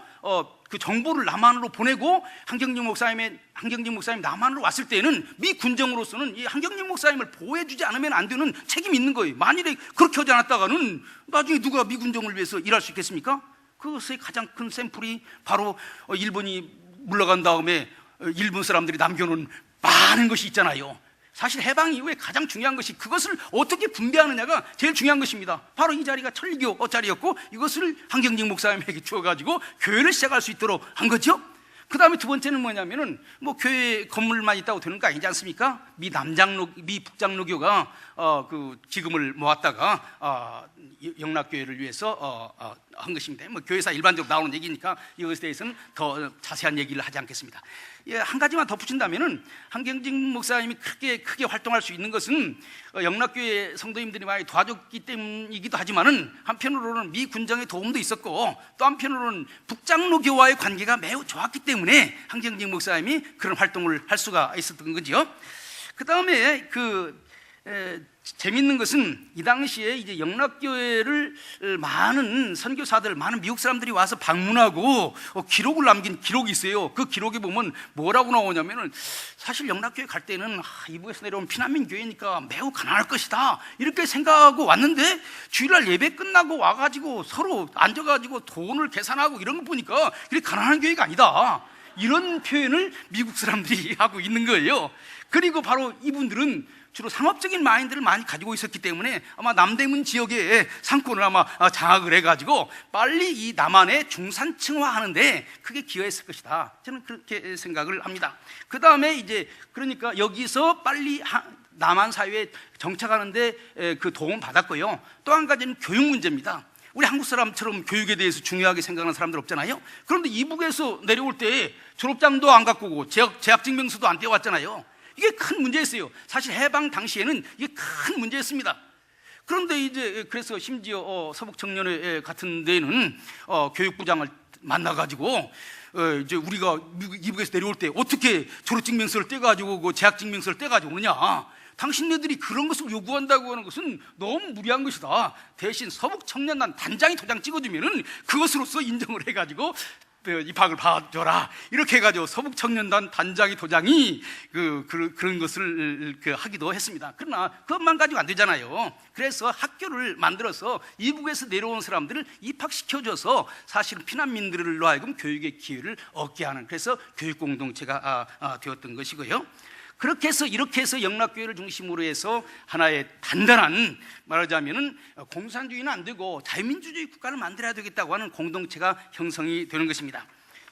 그 정보를 남한으로 보내고 한경직 목사님 남한으로 왔을 때는 미 군정으로서는 이 한경직 목사님을 보호해주지 않으면 안 되는 책임이 있는 거예요. 만일에 그렇게 하지 않았다가는 나중에 누가 미 군정을 위해서 일할 수 있겠습니까? 그것의 가장 큰 샘플이 바로 일본이 물러간 다음에 일본 사람들이 남겨놓은 많은 것이 있잖아요. 사실 해방 이후에 가장 중요한 것이 그것을 어떻게 분배하느냐가 제일 중요한 것입니다. 바로 이 자리가 철교 자리였고 이것을 한경직 목사님에게 주어가지고 교회를 시작할 수 있도록 한 거죠. 그 다음에 두 번째는 뭐냐면은 뭐 교회 건물만 있다고 되는 거 아니지 않습니까? 미 북장로교가 그 기금을 모았다가 영락교회를 위해서 한 것입니다. 뭐 교회사 일반적으로 나오는 얘기니까 이것에 대해서는 더 자세한 얘기를 하지 않겠습니다. 한 가지만 덧붙인다면은 한경직 목사님이 크게 활동할 수 있는 것은 영락교회 성도님들이 많이 도와줬기 때문이기도 하지만은 한편으로는 미 군정의 도움도 있었고 또 한편으로는 북장로교와의 관계가 매우 좋았기 때문에 한경직 목사님이 그런 활동을 할 수가 있었던 거죠. 그 다음에 재밌는 것은 이 당시에 이제 영락교회를 많은 선교사들, 많은 미국 사람들이 와서 방문하고 기록을 남긴 기록이 있어요. 그 기록에 보면 뭐라고 나오냐면은 사실 영락교회 갈 때는 이북에서 내려온 피난민 교회니까 매우 가난할 것이다 이렇게 생각하고 왔는데 주일날 예배 끝나고 와가지고 서로 앉아가지고 돈을 계산하고 이런 거 보니까 이렇게 가난한 교회가 아니다. 이런 표현을 미국 사람들이 하고 있는 거예요. 그리고 바로 이분들은 주로 상업적인 마인드를 많이 가지고 있었기 때문에 아마 남대문 지역의 상권을 아마 장악을 해가지고 빨리 이 남한의 중산층화하는데 크게 기여했을 것이다. 저는 그렇게 생각을 합니다. 그 다음에 이제 그러니까 여기서 빨리 남한 사회에 정착하는데 그 도움 받았고요. 또 한 가지는 교육 문제입니다. 우리 한국 사람처럼 교육에 대해서 중요하게 생각하는 사람들 없잖아요. 그런데 이북에서 내려올 때 졸업장도 안 갖고 오고 재학증명서도 안 떼어왔잖아요. 이게 큰 문제였어요. 사실 해방 당시에는 이게 큰 문제였습니다. 그런데 이제 그래서 심지어 서북청년회 같은 데는 교육부장을 만나가지고 이제 우리가 미국에서 내려올 때 어떻게 졸업증명서를 떼가지고 그 재학증명서를 떼가지고 오느냐, 당신네들이 그런 것을 요구한다고 하는 것은 너무 무리한 것이다. 대신 서북청년단 단장이 도장 찍어주면은 그것으로서 인정을 해가지고 입학을 봐줘라, 이렇게 해가지고 서북청년단 단장이 도장이 그런 것을 하기도 했습니다. 그러나 그것만 가지고 안 되잖아요. 그래서 학교를 만들어서 이북에서 내려온 사람들을 입학시켜줘서 사실은 피난민들로 하여금 교육의 기회를 얻게 하는, 그래서 교육공동체가 되었던 것이고요. 그렇게 해서 이렇게 해서 영락교회를 중심으로 해서 하나의 단단한, 말하자면은 공산주의는 안 되고 자유민주주의 국가를 만들어야 되겠다고 하는 공동체가 형성이 되는 것입니다.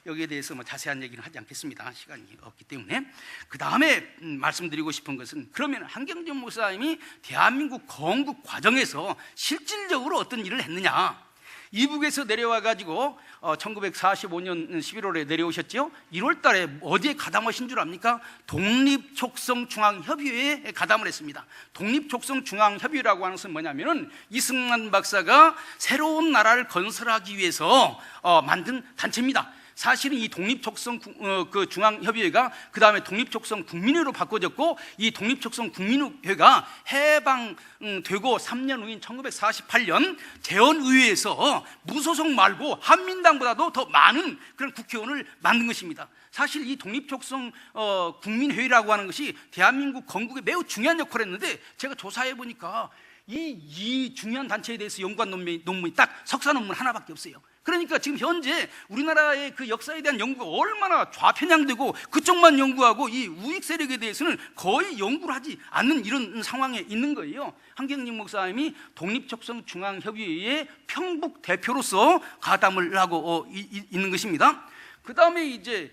여기에 대해서 자세한 얘기는 하지 않겠습니다. 시간이 없기 때문에. 그 다음에 말씀드리고 싶은 것은, 그러면 한경진 목사님이 대한민국 건국 과정에서 실질적으로 어떤 일을 했느냐. 이북에서 내려와가지고 1945년 11월에 내려오셨죠. 1월 달에 어디에 가담하신 줄 압니까? 독립촉성중앙협의회에 가담을 했습니다. 독립촉성중앙협의회라고 하는 것은 뭐냐면은 이승만 박사가 새로운 나라를 건설하기 위해서 만든 단체입니다. 사실은 이 독립촉성중앙협의회가 그 다음에 독립촉성국민회로 바꿔졌고, 이 독립촉성국민회가 해방되고 3년 후인 1948년 재헌의회에서 무소속 말고 한민당보다도 더 많은 그런 국회의원을 만든 것입니다. 사실 이 독립촉성국민회의라고 하는 것이 대한민국 건국에 매우 중요한 역할을 했는데, 제가 조사해 보니까 이 중요한 단체에 대해서 연구한 논문이 딱 석사 논문 하나밖에 없어요. 그러니까 지금 현재 우리나라의 그 역사에 대한 연구가 얼마나 좌편향되고 그쪽만 연구하고 이 우익 세력에 대해서는 거의 연구를 하지 않는 이런 상황에 있는 거예요. 한경진 목사님이 독립촉성중앙협의회의 평북 대표로서 가담을 하고 있는 것입니다. 그 다음에 이제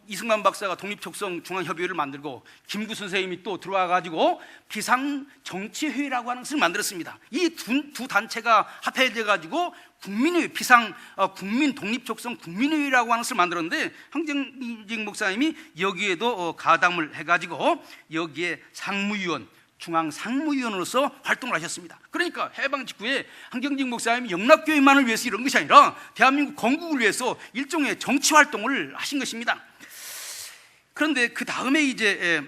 이승만 박사가 독립촉성중앙협의회를 만들고 김구 선생님이 또 들어와가지고 비상정치회의라고 하는 것을 만들었습니다. 이 두 단체가 합해져가지고 국민회의, 국민독립촉성국민회의라고 하는 것을 만들었는데, 한경진 목사님이 여기에도 가담을 해가지고 여기에 상무위원, 중앙상무위원으로서 활동을 하셨습니다. 그러니까 해방 직후에 한경진 목사님이 영락교회만을 위해서 이런 것이 아니라 대한민국 건국을 위해서 일종의 정치 활동을 하신 것입니다. 그런데 그 다음에 이제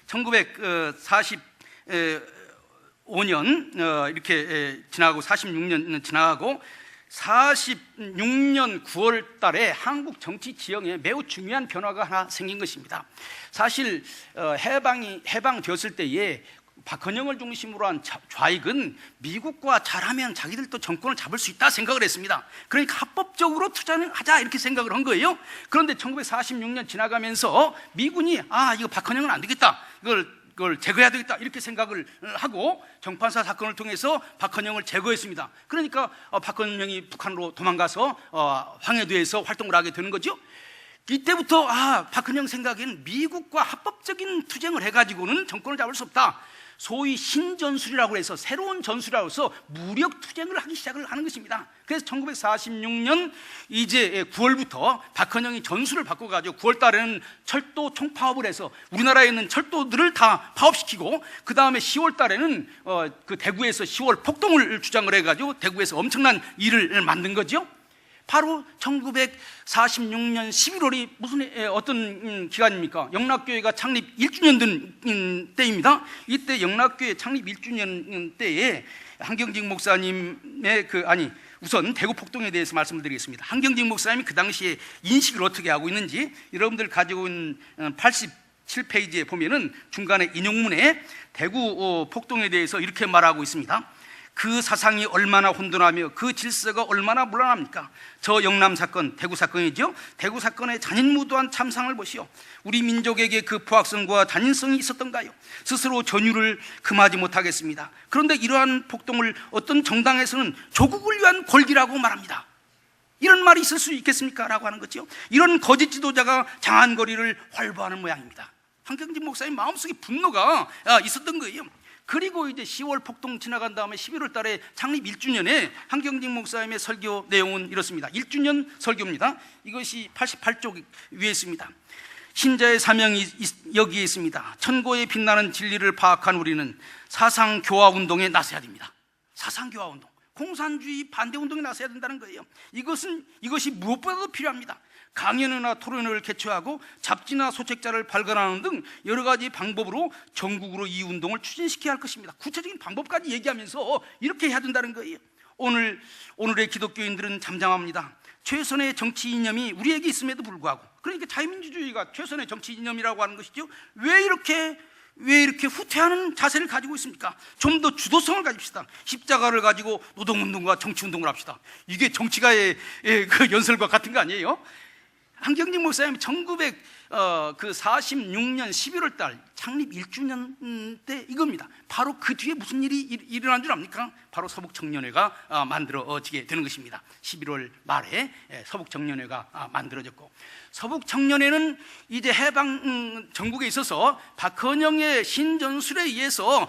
1945년 이렇게 지나고 46년 지나고 46년 9월 달에 한국 정치 지형에 매우 중요한 변화가 하나 생긴 것입니다. 사실 해방되었을 때에 박헌영을 중심으로 한 좌익은 미국과 잘하면 자기들도 정권을 잡을 수 있다 생각을 했습니다. 그러니까 합법적으로 투자는 하자 이렇게 생각을 한 거예요. 그런데 1946년 지나가면서 미군이 이거 박헌영은 안 되겠다, 이걸 제거해야 되겠다 이렇게 생각을 하고 정판사 사건을 통해서 박헌영을 제거했습니다. 그러니까 박헌영이 북한으로 도망가서 황해도에서 활동을 하게 되는 거죠. 이때부터 박헌영 생각에는 미국과 합법적인 투쟁을 해가지고는 정권을 잡을 수 없다, 소위 신전술이라고 해서 새로운 전술이라고 해서 무력 투쟁을 하기 시작을 하는 것입니다. 그래서 1946년 이제 9월부터 박헌영이 전술을 바꿔가지고 9월 달에는 철도 총파업을 해서 우리나라에 있는 철도들을 다 파업시키고, 그 다음에 10월 달에는 그 대구에서 10월 폭동을 주장을 해가지고 대구에서 엄청난 일을 만든 거죠. 바로 1946년 11월이 어떤 기간입니까? 영락교회가 창립 1주년 된 때입니다. 이때 영락교회 창립 1주년 때에 한경진 목사님의 우선 대구 폭동에 대해서 말씀을 드리겠습니다. 한경진 목사님이 그 당시에 인식을 어떻게 하고 있는지 여러분들 가지고 있는 87페이지에 보면은 중간에 인용문에 대구 폭동에 대해서 이렇게 말하고 있습니다. 그 사상이 얼마나 혼돈하며 그 질서가 얼마나 문란합니까? 저 영남 사건, 대구 사건이죠. 대구 사건의 잔인무도한 참상을 보시오. 우리 민족에게 그 포악성과 단인성이 있었던가요? 스스로 전율을 금하지 못하겠습니다. 그런데 이러한 폭동을 어떤 정당에서는 조국을 위한 골기라고 말합니다. 이런 말이 있을 수 있겠습니까? 라고 하는 거죠. 이런 거짓 지도자가 장안거리를 활보하는 모양입니다. 한경진 목사님 마음속에 분노가 있었던 거예요. 그리고 이제 10월 폭동 지나간 다음에 11월 달에 창립 1주년에 한경진 목사님의 설교 내용은 이렇습니다. 1주년 설교입니다. 이것이 88쪽 위에 있습니다. 신자의 사명이 여기에 있습니다. 천고에 빛나는 진리를 파악한 우리는 사상교화운동에 나서야 됩니다. 사상교화운동. 공산주의 반대 운동에 나서야 된다는 거예요. 이것이 무엇보다도 필요합니다. 강연회나 토론회를 개최하고 잡지나 소책자를 발간하는 등 여러 가지 방법으로 전국으로 이 운동을 추진시켜야 할 것입니다. 구체적인 방법까지 얘기하면서 이렇게 해야 된다는 거예요. 오늘의 기독교인들은 잠잠합니다. 최선의 정치 이념이 우리에게 있음에도 불구하고, 그러니까 자유민주주의가 최선의 정치 이념이라고 하는 것이죠. 왜 이렇게 후퇴하는 자세를 가지고 있습니까? 좀 더 주도성을 가집시다. 십자가를 가지고 노동운동과 정치운동을 합시다. 이게 정치가의 그 연설과 같은 거 아니에요? 한경직 목사님이 1946년 11월 달 창립 1주년 때 이겁니다. 바로 그 뒤에 무슨 일이 일어난 줄 압니까? 바로 서북청년회가 만들어지게 되는 것입니다. 11월 말에 서북청년회가 만들어졌고, 서북청년회는 이제 해방 전국에 있어서 박헌영의 신전술에 의해서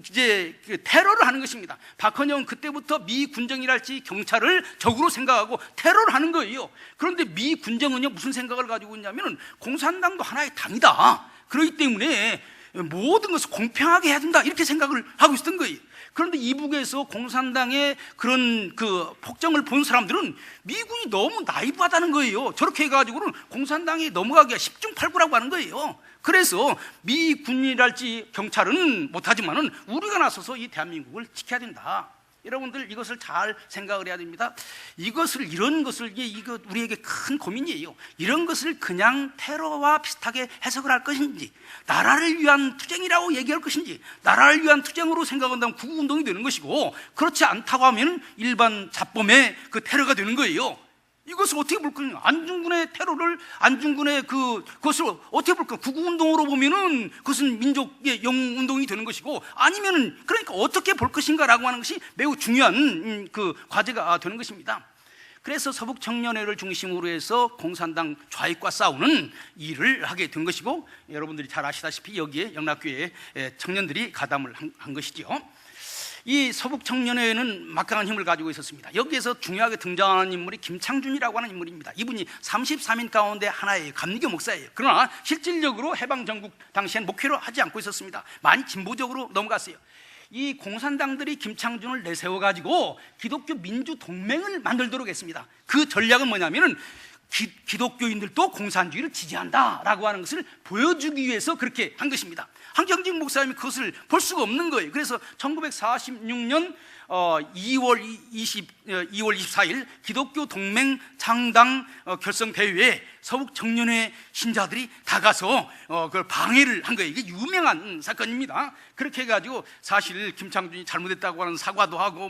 이제 테러를 하는 것입니다. 박헌영은 그때부터 미 군정이랄지 경찰을 적으로 생각하고 테러를 하는 거예요. 그런데 미 군정은요, 무슨 생각을 가지고 있냐면 공산당도 하나의 당이다. 그렇기 때문에 모든 것을 공평하게 해야 된다, 이렇게 생각을 하고 있었던 거예요. 그런데 이북에서 공산당의 그런 그 폭정을 본 사람들은 미군이 너무 나이브하다는 거예요. 저렇게 해가지고는 공산당이 넘어가기가 10중8구라고 하는 거예요. 그래서 미군이랄지 경찰은 못하지만은 우리가 나서서 이 대한민국을 지켜야 된다. 여러분들 이것을 잘 생각을 해야 됩니다. 이런 것을 이거 우리에게 큰 고민이에요. 이런 것을 그냥 테러와 비슷하게 해석을 할 것인지, 나라를 위한 투쟁이라고 얘기할 것인지, 나라를 위한 투쟁으로 생각한다면 구국운동이 되는 것이고, 그렇지 않다고 하면 일반 잡범의 그 테러가 되는 거예요. 이것을 어떻게 볼 거냐? 안중근의 테러를, 안중근의 그것을 어떻게 볼 거냐? 구국운동으로 보면은 그것은 민족의 영웅운동이 되는 것이고, 아니면은 그러니까 어떻게 볼 것인가라고 하는 것이 매우 중요한 그 과제가 되는 것입니다. 그래서 서북청년회를 중심으로 해서 공산당 좌익과 싸우는 일을 하게 된 것이고, 여러분들이 잘 아시다시피 여기에 영락교회 청년들이 가담을 한 것이죠. 이 서북청년회는 막강한 힘을 가지고 있었습니다. 여기에서 중요하게 등장하는 인물이 김창준이라고 하는 인물입니다. 이분이 33인 가운데 하나의 감리교 목사예요. 그러나 실질적으로 해방전국 당시엔 목회를 하지 않고 있었습니다. 많이 진보적으로 넘어갔어요. 이 공산당들이 김창준을 내세워가지고 기독교 민주동맹을 만들도록 했습니다. 그 전략은 뭐냐면은 기독교인들도 공산주의를 지지한다라고 하는 것을 보여주기 위해서 그렇게 한 것입니다. 한경직 목사님이 그것을 볼 수가 없는 거예요. 그래서 1946년 2월 24일 기독교 동맹 창당 결성 대회에 서북청년회 신자들이 다 가서 그걸 방해를 한 거예요. 이게 유명한 사건입니다. 그렇게 해가지고 사실 김창준이 잘못했다고 하는 사과도 하고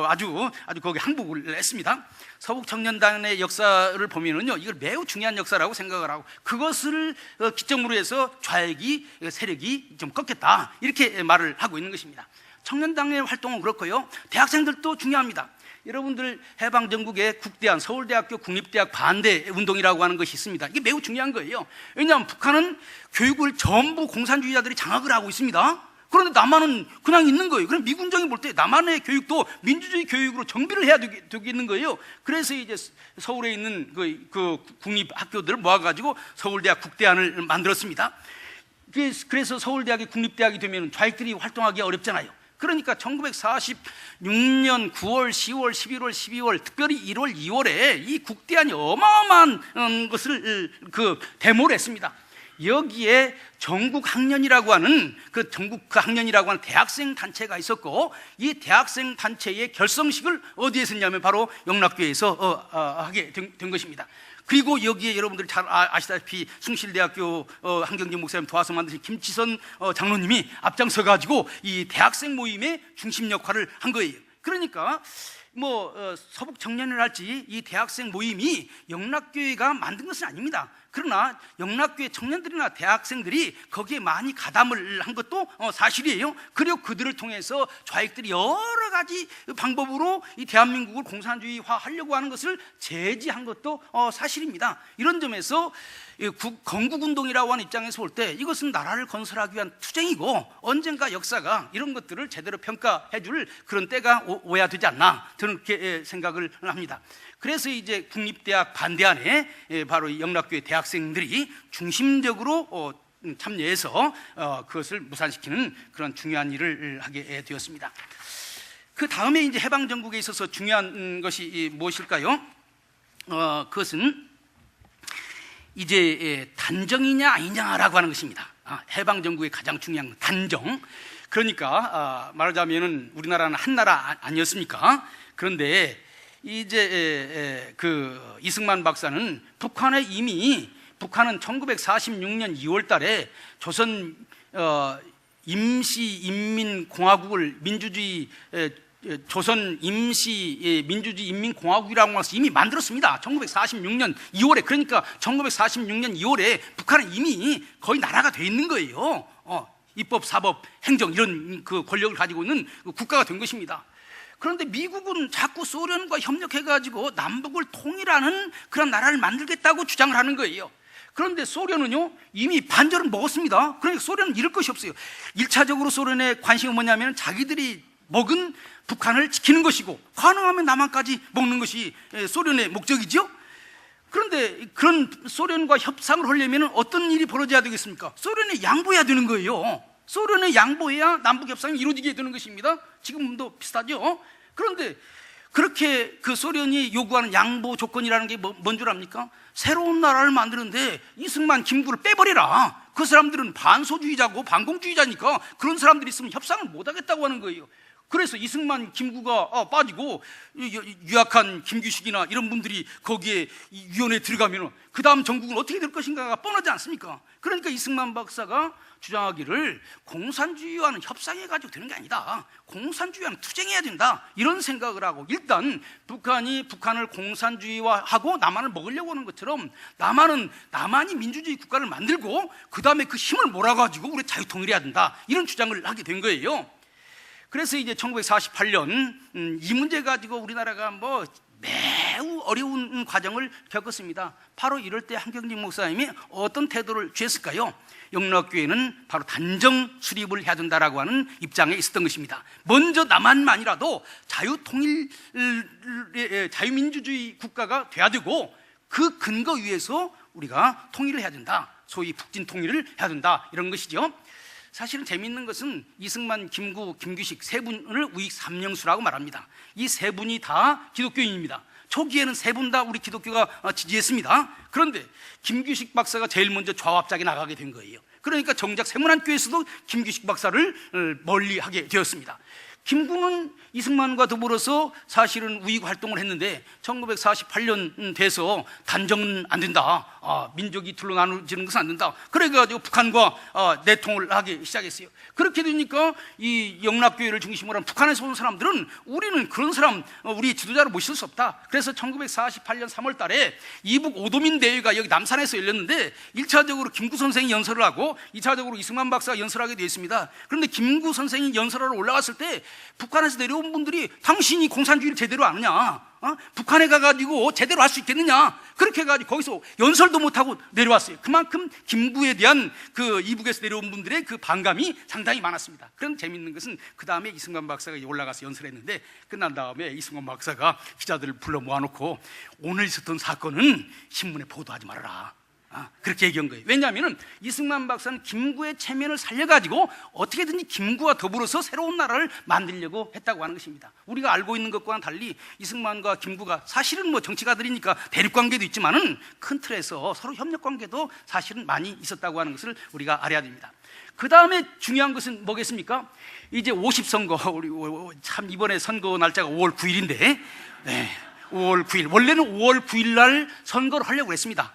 아주 거기 항복을 했습니다. 서북청년단의 역사를 보면은요, 이걸 매우 중요한 역사라고 생각을 하고, 그것을 기점으로 해서 좌익이 세력이 좀 꺾였다, 이렇게 말을 하고 있는 것입니다. 청년당의 활동은 그렇고요, 대학생들도 중요합니다. 여러분들 해방전국에 국대한, 서울대학교 국립대학 반대 운동이라고 하는 것이 있습니다. 이게 매우 중요한 거예요. 왜냐하면 북한은 교육을 전부 공산주의자들이 장악을 하고 있습니다. 그런데 남한은 그냥 있는 거예요. 그럼 미군정이 볼 때 남한의 교육도 민주주의 교육으로 정비를 해야 되겠는 거예요. 그래서 이제 서울에 있는 그 국립학교들을 모아가지고 서울대학 국대안을 만들었습니다. 그래서 서울대학이 국립대학이 되면 좌익들이 활동하기 어렵잖아요. 그러니까 1946년 9월, 10월, 11월, 12월, 특별히 1월, 2월에 이 국대안이 어마어마한 것을 데모를 했습니다. 여기에 전국학년이라고 하는 전국학년이라고 하는 대학생 단체가 있었고, 이 대학생 단체의 결성식을 어디에서 했냐면 바로 영락교회에서 하게 된 것입니다. 그리고 여기에 여러분들이 잘 아시다시피 숭실대학교 한경직 목사님 도와서 만드신 김치선 장로님이 앞장서 가지고 이 대학생 모임의 중심 역할을 한 거예요. 그러니까 서북청년회를 할지 이 대학생 모임이 영락교회가 만든 것은 아닙니다. 그러나 영락교회 청년들이나 대학생들이 거기에 많이 가담을 한 것도 사실이에요. 그리고 그들을 통해서 좌익들이 여러 가지 방법으로 이 대한민국을 공산주의화 하려고 하는 것을 제지한 것도 사실입니다. 이런 점에서 건국운동이라고 하는 입장에서 볼 때 이것은 나라를 건설하기 위한 투쟁이고, 언젠가 역사가 이런 것들을 제대로 평가해 줄 그런 때가 오야 되지 않나, 저는 그렇게 생각을 합니다. 그래서 이제 국립대학 반대안에 바로 영락교회 대학생들이 중심적으로 참여해서 그것을 무산시키는 그런 중요한 일을 하게 되었습니다. 그 다음에 이제 해방 정국에 있어서 중요한 것이 무엇일까요? 그것은 이제 단정이냐 아니냐라고 하는 것입니다. 해방 정국의 가장 중요한 단정. 그러니까 말하자면은 우리나라는 한 나라 아니었습니까? 그런데 이제 그 이승만 박사는 북한은 1946년 2월 달에 조선 임시인민공화국을 조선 임시민주주의 인민공화국이라고 해서 이미 만들었습니다. 1946년 2월에. 그러니까 1946년 2월에 북한은 이미 거의 나라가 돼 있는 거예요. 입법, 사법, 행정 이런 그 권력을 가지고 있는 국가가 된 것입니다. 그런데 미국은 자꾸 소련과 협력해가지고 남북을 통일하는 그런 나라를 만들겠다고 주장을 하는 거예요. 그런데 소련은요 이미 반절은 먹었습니다. 그러니까 소련은 잃을 것이 없어요. 1차적으로 소련의 관심은 뭐냐면 자기들이 먹은 북한을 지키는 것이고 가능하면 남한까지 먹는 것이 소련의 목적이죠. 그런데 그런 소련과 협상을 하려면 어떤 일이 벌어져야 되겠습니까? 소련에 양보해야 되는 거예요. 소련에 양보해야 남북 협상이 이루어지게 되는 것입니다. 지금도 비슷하죠. 그런데 그렇게 그 소련이 요구하는 양보 조건이라는 게 뭔 줄 압니까? 새로운 나라를 만드는데 이승만, 김구를 빼버려라. 그 사람들은 반소주의자고 반공주의자니까 그런 사람들이 있으면 협상을 못하겠다고 하는 거예요. 그래서 이승만, 김구가 빠지고 유약한 김규식이나 이런 분들이 거기에 위원회에 들어가면 그 다음 정국은 어떻게 될 것인가가 뻔하지 않습니까? 그러니까 이승만 박사가 주장하기를 공산주의와는 협상해가지고 되는 게 아니다. 공산주의와는 투쟁해야 된다. 이런 생각을 하고 일단 북한을 공산주의화하고 남한을 먹으려고 하는 것처럼 남한이 민주주의 국가를 만들고 그 다음에 그 힘을 몰아가지고 우리 자유통일해야 된다. 이런 주장을 하게 된 거예요. 그래서 이제 1948년 이 문제 가지고 우리나라가 매우 어려운 과정을 겪었습니다. 바로 이럴 때 한경직 목사님이 어떤 태도를 취했을까요? 영락교회는 바로 단정 수립을 해야 된다라고 하는 입장에 있었던 것입니다. 먼저 남한만이라도 자유민주주의 국가가 돼야 되고 그 근거 위에서 우리가 통일을 해야 된다. 소위 북진 통일을 해야 된다. 이런 것이죠. 사실은 재미있는 것은 이승만, 김구, 김규식 세 분을 우익 삼령수라고 말합니다. 이 세 분이 다 기독교인입니다. 초기에는 세 분 다 우리 기독교가 지지했습니다. 그런데 김규식 박사가 제일 먼저 좌합작에 나가게 된 거예요. 그러니까 정작 세문안교에서도 김규식 박사를 멀리하게 되었습니다. 김구는 이승만과 더불어서 사실은 우익 활동을 했는데 1948년 돼서 단정은 안 된다. 민족이 둘로 나눠지는 것은 안 된다. 그래가지고 북한과 내통을 하기 시작했어요. 그렇게 되니까 이 영락교회를 중심으로 한 북한에서 온 사람들은 우리는 그런 사람 우리 지도자를 모실 수 없다. 그래서 1948년 3월 달에 이북 오도민 대회가 여기 남산에서 열렸는데 1차적으로 김구 선생이 연설을 하고 2차적으로 이승만 박사가 연설하게 되어 있습니다. 그런데 김구 선생이 연설하러 올라갔을 때 북한에서 내려온 분들이 당신이 공산주의를 제대로 아느냐? 북한에 가가지고 제대로 할 수 있겠느냐? 그렇게 해가지고 거기서 연설도 못하고 내려왔어요. 그만큼 김구에 대한 그 이북에서 내려온 분들의 그 반감이 상당히 많았습니다. 그런 재밌는 것은 그 다음에 이승만 박사가 올라가서 연설했는데 끝난 다음에 이승만 박사가 기자들을 불러 모아놓고 오늘 있었던 사건은 신문에 보도하지 말아라. 그렇게 얘기한 거예요. 왜냐하면 이승만 박사는 김구의 체면을 살려가지고 어떻게든지 김구와 더불어서 새로운 나라를 만들려고 했다고 하는 것입니다. 우리가 알고 있는 것과는 달리 이승만과 김구가 사실은 정치가들이니까 대립관계도 있지만은 큰 틀에서 서로 협력관계도 사실은 많이 있었다고 하는 것을 우리가 알아야 됩니다. 그 다음에 중요한 것은 뭐겠습니까? 이제 50선거, 우리 참 이번에 선거 날짜가 5월 9일인데 5월 9일 원래는 5월 9일 날 선거를 하려고 했습니다.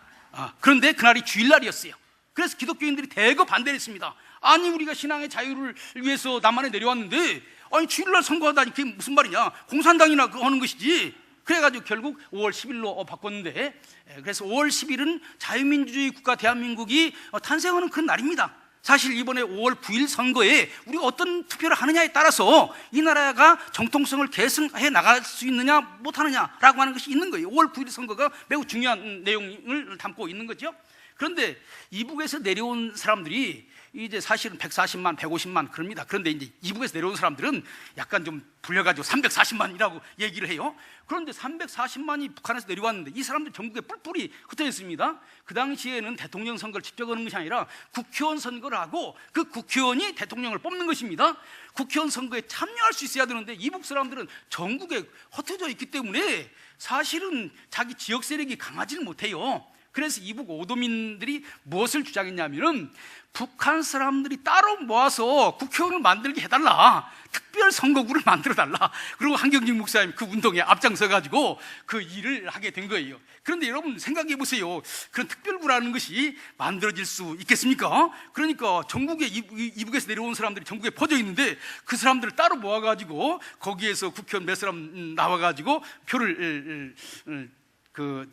그런데 그날이 주일날이었어요. 그래서 기독교인들이 대거 반대를 했습니다. 아니 우리가 신앙의 자유를 위해서 남한에 내려왔는데 아니 주일날 선거하다니 그게 무슨 말이냐? 공산당이나 하는 것이지. 그래가지고 결국 5월 10일로 바꿨는데 그래서 5월 10일은 자유민주주의 국가 대한민국이 탄생하는 그 날입니다. 사실 이번에 5월 9일 선거에 우리가 어떤 투표를 하느냐에 따라서 이 나라가 정통성을 계승해 나갈 수 있느냐 못하느냐라고 하는 것이 있는 거예요. 5월 9일 선거가 매우 중요한 내용을 담고 있는 거죠. 그런데 이북에서 내려온 사람들이 이제 사실은 140만, 150만 그럽니다. 그런데 이제 이북에서 내려온 사람들은 약간 좀 불려가지고 340만이라고 얘기를 해요. 그런데 340만이 북한에서 내려왔는데 이 사람들 전국에 뿔뿔이 흩어져 있습니다. 그 당시에는 대통령 선거를 직접 하는 것이 아니라 국회의원 선거를 하고 그 국회의원이 대통령을 뽑는 것입니다. 국회의원 선거에 참여할 수 있어야 되는데 이북 사람들은 전국에 흩어져 있기 때문에 사실은 자기 지역 세력이 강하지는 못해요. 그래서 이북 오도민들이 무엇을 주장했냐면은 북한 사람들이 따로 모아서 국회의원을 만들게 해달라, 특별 선거구를 만들어달라. 그리고 한경직 목사님 그 운동에 앞장서가지고 그 일을 하게 된 거예요. 그런데 여러분 생각해 보세요. 그런 특별구라는 것이 만들어질 수 있겠습니까? 그러니까 전국에 이북에서 내려온 사람들이 전국에 퍼져 있는데 그 사람들을 따로 모아가지고 거기에서 국회의원 몇 사람 나와가지고 표를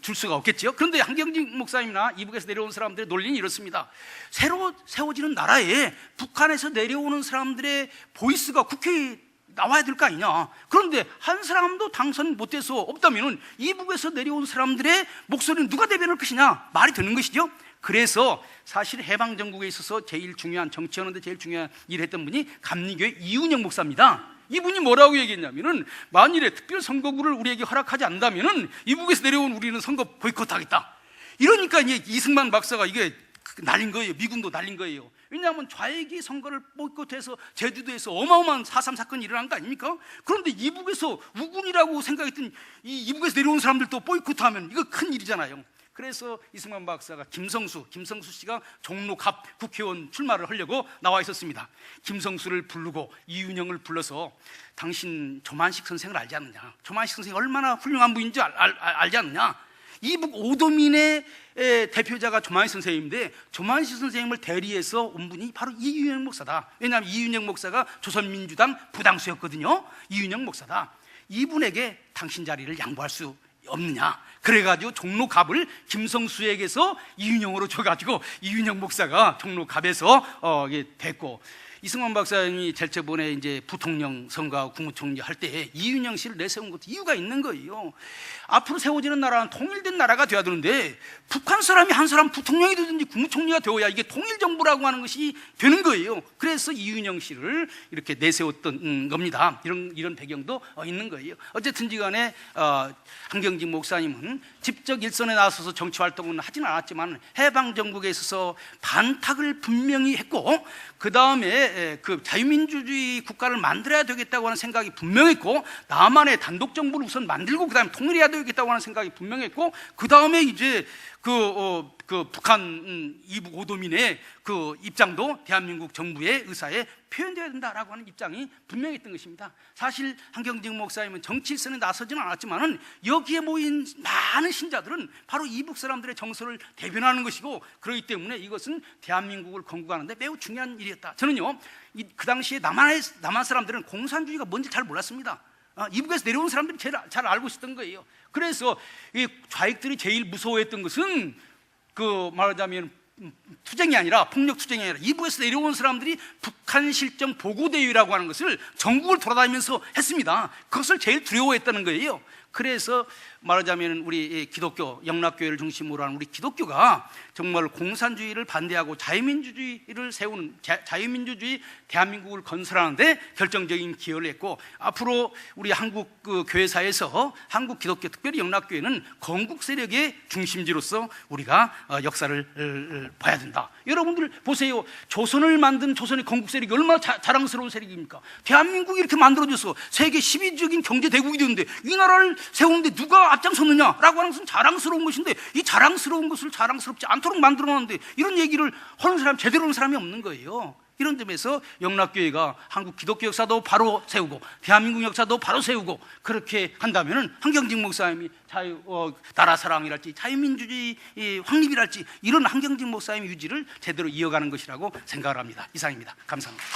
줄 수가 없겠죠. 그런데 한경직 목사님이나 이북에서 내려온 사람들의 논리는 이렇습니다. 새로 세워지는 나라에 북한에서 내려오는 사람들의 보이스가 국회에 나와야 될 거 아니냐. 그런데 한 사람도 당선 못돼서 없다면 이북에서 내려온 사람들의 목소리는 누가 대변할 것이냐, 말이 되는 것이죠. 그래서 사실 해방정국에 있어서 제일 중요한, 정치하는데 제일 중요한 일을 했던 분이 감리교회 이윤영 목사입니다. 이분이 뭐라고 얘기했냐면은 만일에 특별선거구를 우리에게 허락하지 않는다면은 이북에서 내려온 우리는 선거 보이콧하겠다. 이러니까 이제 이승만 박사가 이게 날린 거예요. 미군도 날린 거예요. 왜냐하면 좌익이 선거를 보이콧해서 제주도에서 어마어마한 4.3 사건이 일어난 거 아닙니까? 그런데 이북에서 우군이라고 생각했던 이 이북에서 내려온 사람들도 보이콧하면 이거 큰 일이잖아요. 그래서 이승만 박사가 김성수 씨가 종로 갑 국회의원 출마를 하려고 나와 있었습니다. 김성수를 부르고 이윤영을 불러서 당신 조만식 선생을 알지 않느냐, 조만식 선생이 얼마나 훌륭한 분인지 알지 않느냐. 이북 오도민의 대표자가 조만식 선생님인데 조만식 선생님을 대리해서 온 분이 바로 이윤영 목사다. 왜냐하면 이윤영 목사가 조선민주당 부당수였거든요. 이윤영 목사다. 이분에게 당신 자리를 양보할 수 없느냐. 그래가지고 종로갑을 김성수에게서 이윤영으로 줘가지고 이윤영 목사가 종로갑에서 됐고, 이승만 박사님이 제일 저번에 이제 부통령 선거하고 국무총리 할 때 이윤영 씨를 내세운 것도 이유가 있는 거예요. 앞으로 세워지는 나라는 통일된 나라가 돼야 되는데 북한 사람이 한 사람 부통령이 되든지 국무총리가 되어야 이게 통일정부라고 하는 것이 되는 거예요. 그래서 이윤영 씨를 이렇게 내세웠던 겁니다. 이런 배경도 있는 거예요. 어쨌든지 간에 한경직 목사님은 직접 일선에 나서서 정치활동은 하지는 않았지만 해방정국에 있어서 반탁을 분명히 했고, 그 다음에 그 자유민주주의 국가를 만들어야 되겠다고 하는 생각이 분명했고, 남한의 단독정부를 우선 만들고 그 다음에 통일해야 되겠다고 하는 생각이 분명했고, 그 다음에 이제 북한 이북 오도민의 그 입장도 대한민국 정부의 의사에 표현되어야 된다라고 하는 입장이 분명했던 것입니다. 사실 한경직 목사님은 정치 일선에 나서지는 않았지만은 여기에 모인 많은 신자들은 바로 이북 사람들의 정서를 대변하는 것이고, 그렇기 때문에 이것은 대한민국을 건국하는데 매우 중요한 일이었다. 저는요, 그 당시에 남한 사람들은 공산주의가 뭔지 잘 몰랐습니다. 이북에서 내려온 사람들이 제일 잘 알고 있었던 거예요. 그래서 이 좌익들이 제일 무서워했던 것은 말하자면 투쟁이 아니라, 폭력 투쟁이 아니라 이북에서 내려온 사람들이 북한 실정 보고대회라고 하는 것을 전국을 돌아다니면서 했습니다. 그것을 제일 두려워했다는 거예요. 그래서 말하자면 우리 기독교, 영락교회를 중심으로 하는 우리 기독교가 정말 공산주의를 반대하고 자유민주주의를 세우는, 자유민주주의 대한민국을 건설하는데 결정적인 기여를 했고, 앞으로 우리 한국 교회사에서 한국 기독교, 특별히 영락교회는 건국 세력의 중심지로서 우리가 역사를 봐야 된다. 여러분들 보세요. 조선을 만든 조선의 건국 세력이 얼마나 자랑스러운 세력입니까? 대한민국이 이렇게 만들어져서 세계 10위적인 경제대국이 되는데 이 나라를 세우는데 누가 앞장섰느냐라고 하는 것은 자랑스러운 것인데, 이 자랑스러운 것을 자랑스럽지 않도록 만들어놨는데 이런 얘기를 하는 사람, 제대로 하는 사람이 없는 거예요. 이런 점에서 영락교회가 한국 기독교 역사도 바로 세우고 대한민국 역사도 바로 세우고 그렇게 한다면은 한경직 목사님이 나라 사랑이랄지 자유민주주의 확립이랄지 이런 한경직 목사님의 유지를 제대로 이어가는 것이라고 생각을 합니다. 이상입니다. 감사합니다.